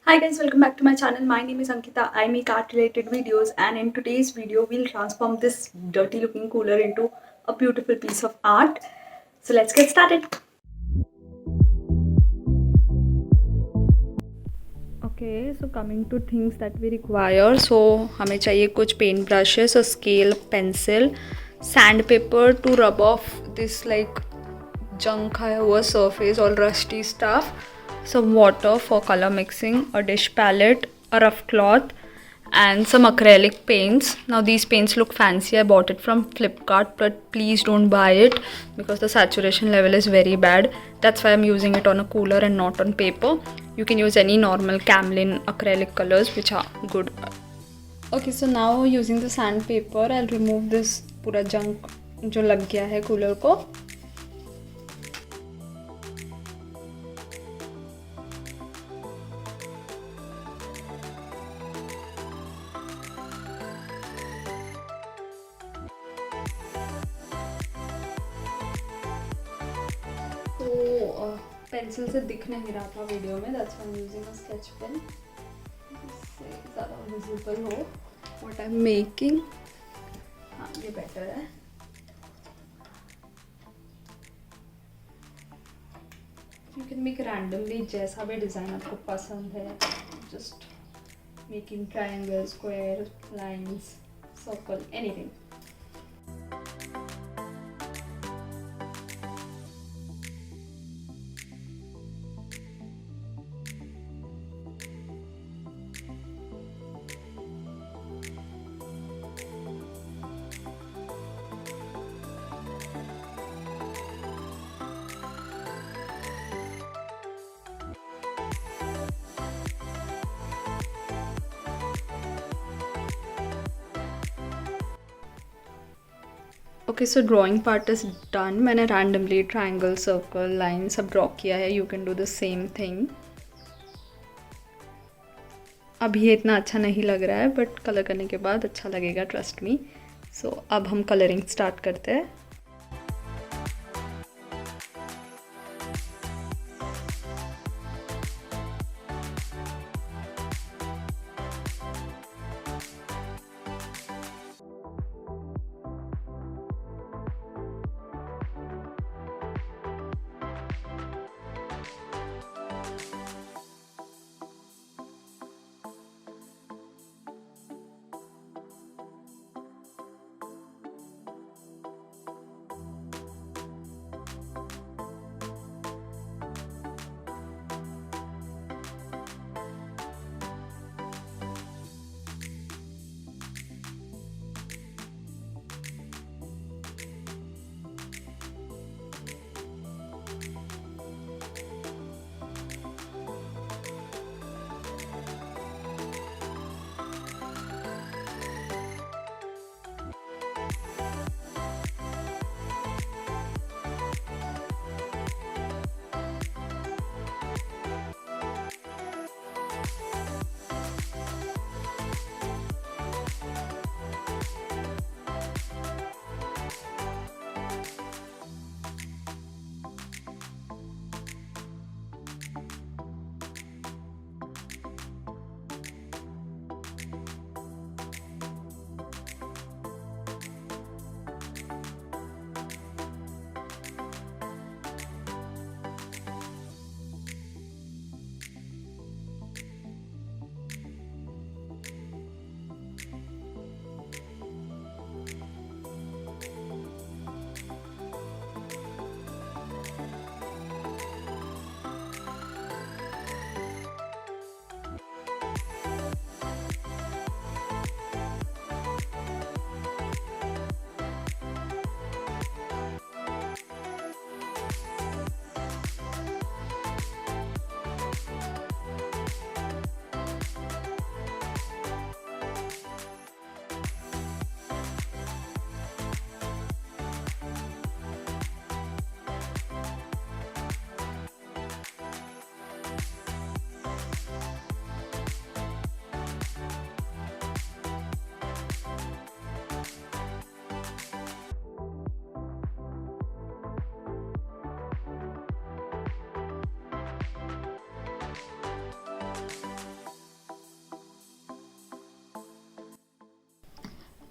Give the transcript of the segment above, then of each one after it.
Hi guys, welcome back to my channel. My name is Ankita. I make art related videos, and in today's video we'll transform this dirty looking cooler into a beautiful piece of art. So let's get started. Okay, so coming to things that we require. So हमें चाहिए कुछ paint brushes, a scale, pencil, sandpaper to rub off this like junk खाया हुआ surface, all rusty stuff, some water for color mixing, a dish palette, a rough cloth, and some acrylic paints. Now these paints look fancy. I bought it from Flipkart, but please don't buy it because the saturation level is very bad. That's why I'm using it on a cooler and not on paper. You can use any normal Camlin acrylic colors which are good. Okay, so now using the sandpaper, I'll remove this पूरा junk जो लग गया है cooler को. तो pencil से दिख नहीं रहा था वीडियो में, that's why I am using a sketch pen जिससे ज़्यादा विजिबल हो व्हाट आई एम मेकिंग. हाँ, ये बेटर है. यू कैन मेक रैंडमली जैसा भी डिज़ाइन आपको पसंद है. Just making triangle, square, lines, circle, anything. Okay, so drawing part is done. मैंने रैंडमली ट्रायंगल, सर्कल, लाइन सब ड्रॉ किया है. You can do the same thing. अभी ये इतना अच्छा नहीं लग रहा है, बट कलर करने के बाद अच्छा लगेगा, ट्रस्ट मी. सो अब हम कलरिंग स्टार्ट करते हैं.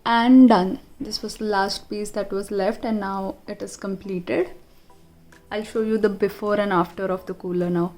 And done. This was the last piece that was left, and now it is completed. I'll show you the before and after of the cooler now.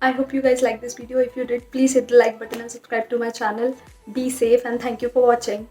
I hope you guys like this video. If you did, please hit the like button and subscribe to my channel. Be safe and thank you for watching.